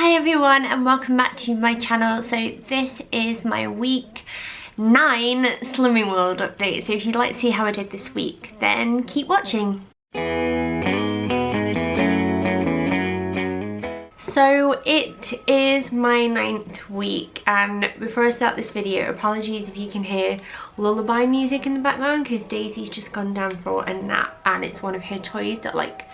Hi everyone and welcome back to my channel. So this is my week 9 Slimming World update. So if you'd like to see how I did this week, then keep watching. So it is my 9th week, and before I start this video, apologies if you can hear lullaby music in the background because Daisy's just gone down for a nap and it's one of her toys that like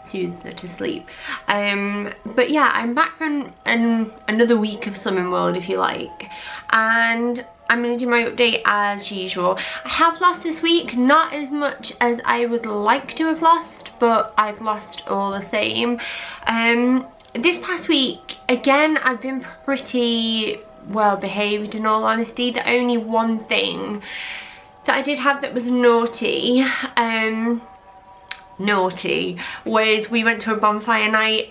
soothes her to sleep. But yeah, I'm back from another week of Slimming World, if you like, and I'm going to do my update as usual. I have lost this week, not as much as I would like to have lost, but I've lost all the same. This past week, again, I've been pretty well behaved in all honesty. The only one thing that I did have that was naughty, was we went to a bonfire night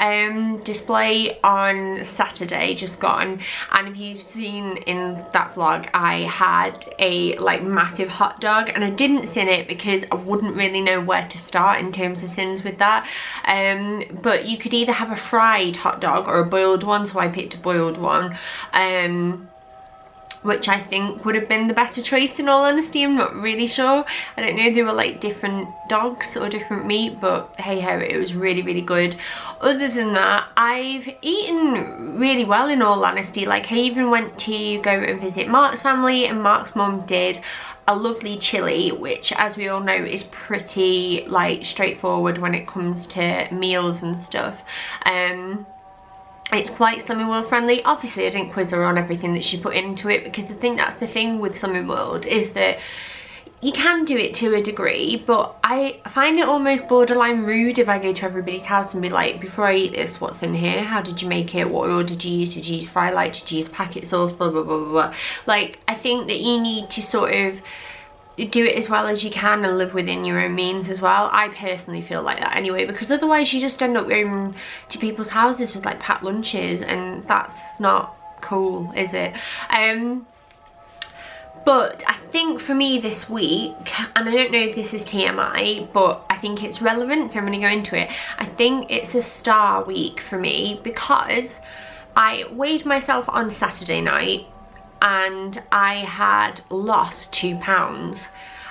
display on Saturday just gone, and if you've seen in that vlog, I had a like massive hot dog, and I didn't sin it because I wouldn't really know where to start in terms of sins with that. But you could either have a fried hot dog or a boiled one, so I picked a boiled one, which I think would have been the better choice in all honesty. I'm not really sure. I don't know, they were like different dogs or different meat, but hey ho, it was really good. Other than that, I've eaten really well in all honesty. Like I even went to go and visit Mark's family, and Mark's mum did a lovely chili, which as we all know is pretty like straightforward when it comes to meals and stuff. It's quite Slimming World friendly. Obviously I didn't quiz her on everything that she put into it, because I think that's the thing with Slimming World, is that you can do it to a degree, but I find it almost borderline rude if I go to everybody's house and be like, before I eat this, what's in here? How did you make it? What oil did you use? Did you use Frylight? Did you use packet sauce? Blah blah blah blah blah. Like, I think that you need to sort of do it as well as you can and live within your own means as well. I personally feel like that anyway, because otherwise you just end up going to people's houses with like packed lunches, and that's not cool, is it? But I think for me this week, and I don't know if this is TMI, but I think it's relevant, so I'm going to go into it. I think it's a star week for me because I weighed myself on Saturday night and I had lost 2 pounds,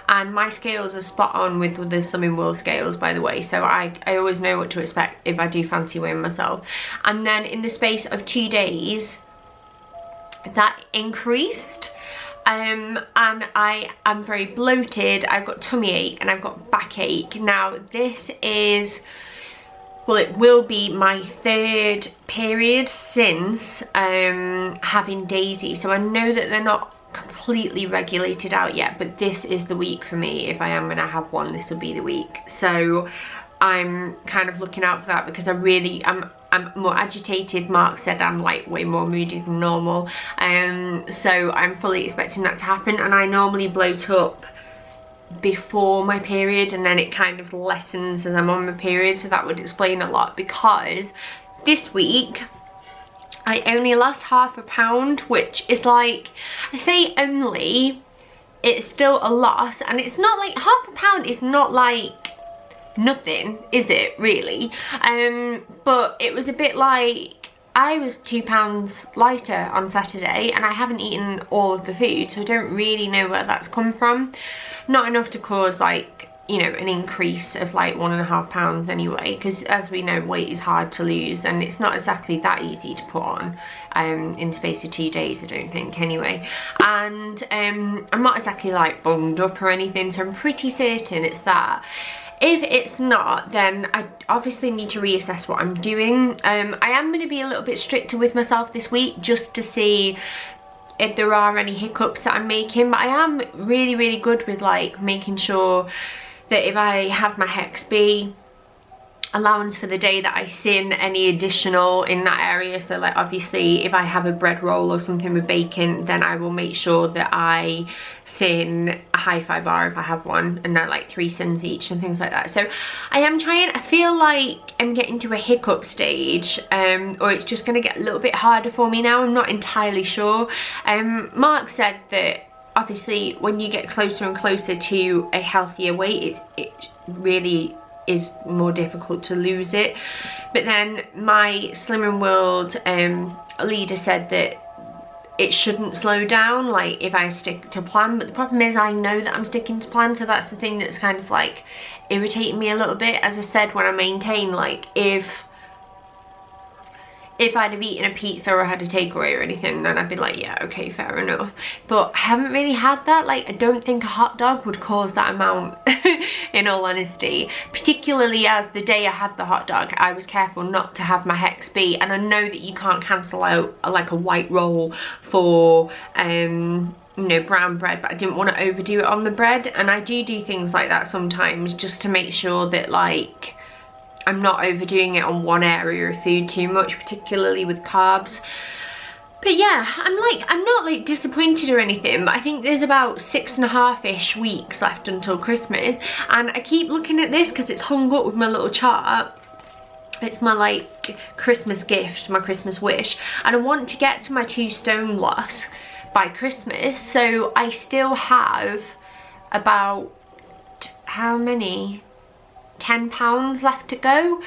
and my scales are spot on with the Slimming World scales, by the way, so I always know what to expect if I do fancy weighing myself. And then in the space of 2 days that increased, and I am very bloated. I've got tummy ache and I've got backache. Now this is, well, it will be my 3rd period since having Daisy, so I know that they're not completely regulated out yet, but this is the week for me. If I am going to have one, this will be the week. So I'm kind of looking out for that, because I'm more agitated. Mark said I'm like way more moody than normal, so I'm fully expecting that to happen. And I normally bloat up before my period, and then it kind of lessens as I'm on my period, so that would explain a lot. Because this week I only lost ½ pound, which is like, I say only, it's still a loss, and it's not like ½ pound is not like nothing, is it really? But it was a bit like, I was 2 pounds lighter on Saturday and I haven't eaten all of the food, so I don't really know where that's come from. Not enough to cause like, you know, an increase of like 1.5 pounds anyway, because as we know, weight is hard to lose and it's not exactly that easy to put on in the space of 2 days, I don't think anyway. And I'm not exactly like bunged up or anything, so I'm pretty certain it's that. If it's not, then I obviously need to reassess what I'm doing. I am going to be a little bit stricter with myself this week, just to see if there are any hiccups that I'm making. But I am really good with like making sure that if I have my Hex B allowance for the day, that I sin any additional in that area. So like obviously if I have a bread roll or something with bacon, then I will make sure that I sin a hi-fi bar if I have one, and they're like 3 sins each and things like that. So I am trying. I feel like I'm getting to a hiccup stage, or it's just going to get a little bit harder for me now. I'm not entirely sure. Mark said that obviously when you get closer and closer to a healthier weight, it really is more difficult to lose it. But then my Slimming World leader said that it shouldn't slow down, like if I stick to plan. But the problem is I know that I'm sticking to plan, so that's the thing that's kind of like irritating me a little bit. As I said, when I maintain, like if I'd have eaten a pizza or had a takeaway or anything, then I'd be like, yeah, okay, fair enough. But I haven't really had that. Like, I don't think a hot dog would cause that amount, in all honesty. Particularly as the day I had the hot dog, I was careful not to have my Hex B. And I know that you can't cancel out like a white roll for, you know, brown bread, but I didn't want to overdo it on the bread. And I do things like that sometimes just to make sure that, like, I'm not overdoing it on one area of food too much, particularly with carbs. But yeah, I'm not like disappointed or anything, but I think there's about 6.5-ish weeks left until Christmas, and I keep looking at this because it's hung up with my little chart. It's my like Christmas gift, my Christmas wish, and I want to get to my 2 stone loss by Christmas. So I still have about, how many? 10 pounds left to go,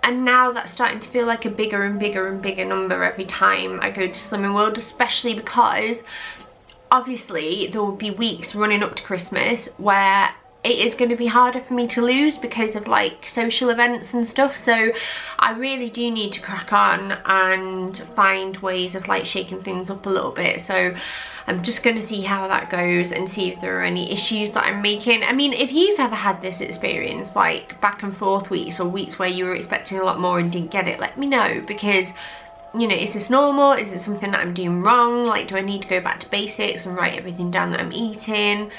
and now that's starting to feel like a bigger and bigger and bigger number every time I go to Slimming World, especially because obviously there will be weeks running up to Christmas where it is going to be harder for me to lose because of like social events and stuff. So I really do need to crack on and find ways of like shaking things up a little bit. So I'm just going to see how that goes and see if there are any issues that I'm making. I mean, if you've ever had this experience, like back and forth weeks or weeks where you were expecting a lot more and didn't get it, let me know, because, you know, is this normal? Is it something that I'm doing wrong? Like, do I need to go back to basics and write everything down that I'm eating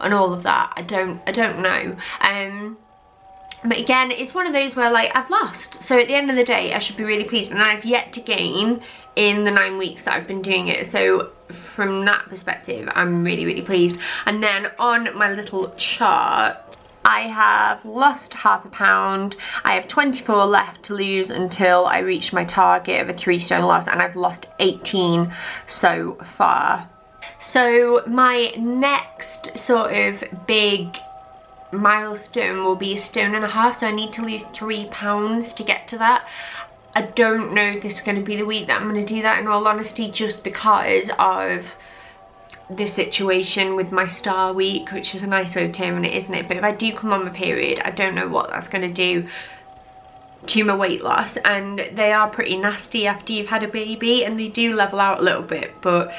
and all of that? I don't know. But again, it's one of those where like I've lost, so at the end of the day I should be really pleased, and I've yet to gain in the 9 weeks that I've been doing it. So from that perspective, I'm really pleased. And then on my little chart, I have lost ½ pound. I have 24 left to lose until I reach my target of a 3 stone loss, and I've lost 18 so far. So my next sort of big milestone will be 1.5 stone, so I need to lose 3 pounds to get to that. I don't know if this is going to be the week that I'm going to do that, in all honesty, just because of the situation with my star week, which is a nice way of terming it, isn't it? But if I do come on my period, I don't know what that's going to do to my weight loss, and they are pretty nasty after you've had a baby, and they do level out a little bit. But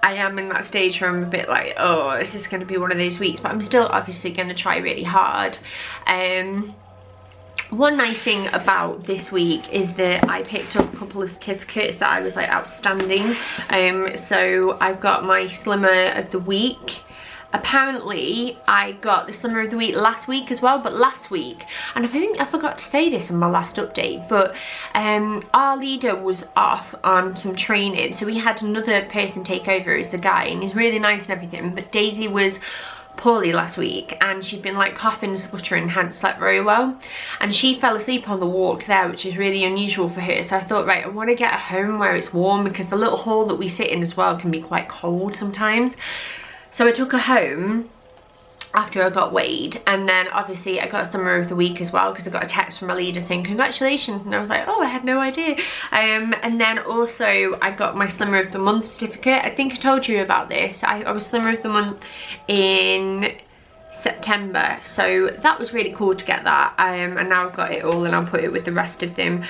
I am in that stage where I'm a bit like, oh, is this going to be one of those weeks? But I'm still obviously going to try really hard. One nice thing about this week is that I picked up a couple of certificates that I was like outstanding. So I've got my Slimmer of the Week. Apparently I got the Slimmer of the Week last week as well, but last week, and I think I forgot to say this in my last update, but our leader was off on some training, so we had another person take over as the guy, and he's really nice and everything, but Daisy was poorly last week, and she'd been like coughing, spluttering, hadn't slept very well, and she fell asleep on the walk there, which is really unusual for her. So I thought, right, I want to get her home where it's warm, because the little hall that we sit in as well can be quite cold sometimes. So I took her home after I got weighed, and then obviously I got a Summer of the Week as well, because I got a text from my leader saying congratulations, and I was like, oh, I had no idea. And then also I got my Slimmer of the Month certificate. I think I told you about this. I was Slimmer of the Month in September, so that was really cool to get that, and now I've got it all, and I'll put it with the rest of them.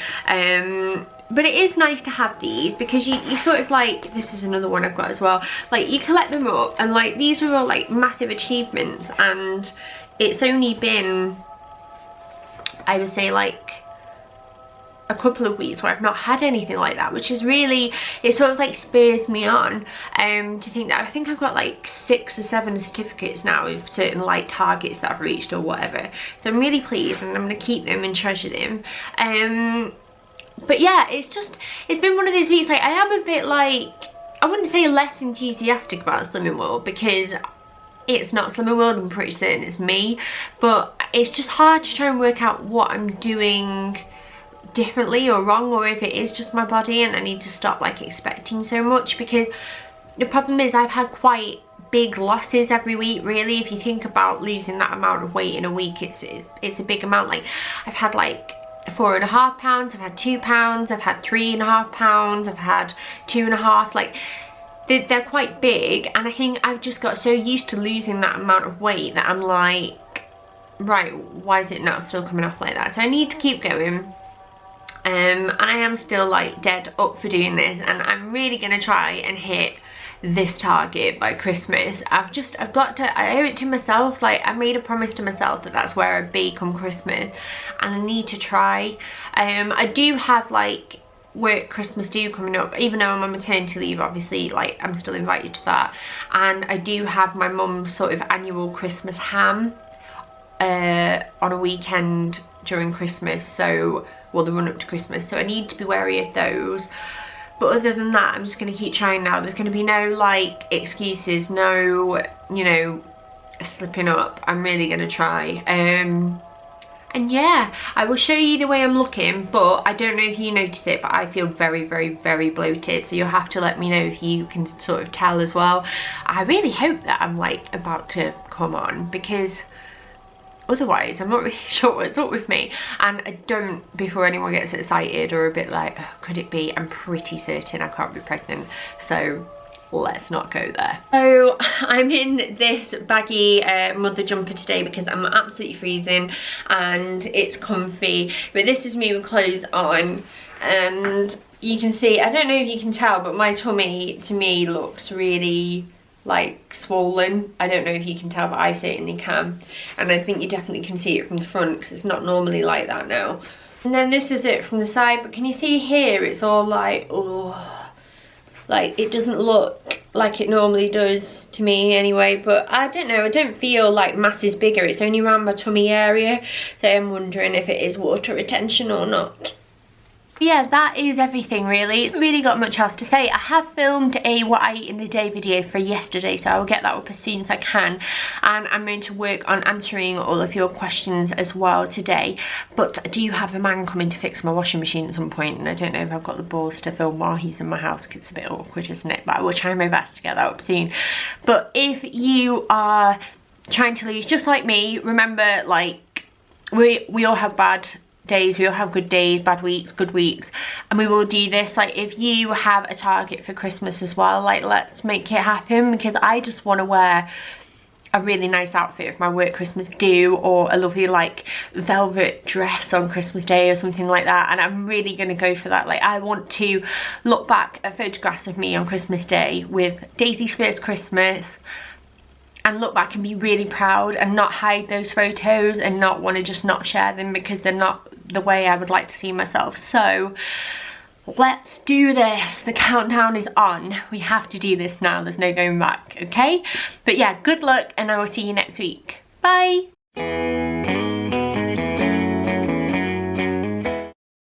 But it is nice to have these, because you sort of like, this is another one I've got as well, like you collect them up, and like these are all like massive achievements, and it's only been, I would say, like a couple of weeks where I've not had anything like that, which is really, it sort of like spurs me on to think that I think I've got like 6 or 7 certificates now of certain like targets that I've reached or whatever. So I'm really pleased, and I'm going to keep them and treasure them. But yeah, it's been one of those weeks, like I am a bit like, I wouldn't say less enthusiastic about Slimming World, because it's not Slimming World, I'm pretty certain it's me, but it's just hard to try and work out what I'm doing differently or wrong, or if it is just my body and I need to stop like expecting so much, because the problem is I've had quite big losses every week, really. If you think about losing that amount of weight in a week, it's a big amount. Like, I've had like 4.5 pounds, I've had 2 pounds, I've had 3.5 pounds, I've had 2.5, like they're quite big. And I think I've just got so used to losing that amount of weight that I'm like, right, why is it not still coming off like that? So I need to keep going. And I am still like dead up for doing this, and I'm really gonna try and hit this target by Christmas. I've got to, I owe it to myself. Like, I made a promise to myself that that's where I'd be come Christmas, and I need to try. I do have like work Christmas do coming up, even though I'm on maternity leave, obviously, like, I'm still invited to that. And I do have my mum's sort of annual Christmas ham on a weekend during Christmas, so, well, the run up to Christmas, so I need to be wary of those. But other than that, I'm just going to keep trying now. There's going to be no like excuses, no, you know, slipping up. I'm really going to try. And yeah, I will show you the way I'm looking, but I don't know if you notice it, but I feel very, very, very bloated. So you'll have to let me know if you can sort of tell as well. I really hope that I'm like about to come on, because otherwise I'm not really sure what's up with me. And I don't, before anyone gets excited or a bit like, oh, could it be, I'm pretty certain I can't be pregnant, so let's not go there. So I'm in this baggy mother jumper today because I'm absolutely freezing and it's comfy, but this is me with clothes on, and you can see, I don't know if you can tell, but my tummy to me looks really like swollen. I don't know if you can tell, but I certainly can, and I think you definitely can see it from the front because it's not normally like that now. And then this is it from the side, but can you see here it's all like, oh, like it doesn't look like it normally does to me anyway. But I don't know, I don't feel like mass is bigger, it's only around my tummy area, so I'm wondering if it is water retention or not. Yeah, that is everything really. It's really got much else to say. I have filmed a what I eat in a day video for yesterday, so I'll get that up as soon as I can, and I'm going to work on answering all of your questions as well today. But I do have a man coming to fix my washing machine at some point, and I don't know if I've got the balls to film while he's in my house, because it's a bit awkward, isn't it? But I will try my best to get that up soon. But if you are trying to lose just like me, remember, like, we all have bad days, we all have good days, bad weeks, good weeks, and we will do this. Like, if you have a target for Christmas as well, like, let's make it happen, because I just want to wear a really nice outfit of my work Christmas do, or a lovely like velvet dress on Christmas Day or something like that, and I'm really going to go for that. Like, I want to look back at photographs of me on Christmas Day with Daisy's first Christmas and look back and be really proud, and not hide those photos and not want to just not share them because they're not the way I would like to see myself. So let's do this. The countdown is on. We have to do this now. There's no going back, okay? But yeah, good luck, and I will see you next week. Bye.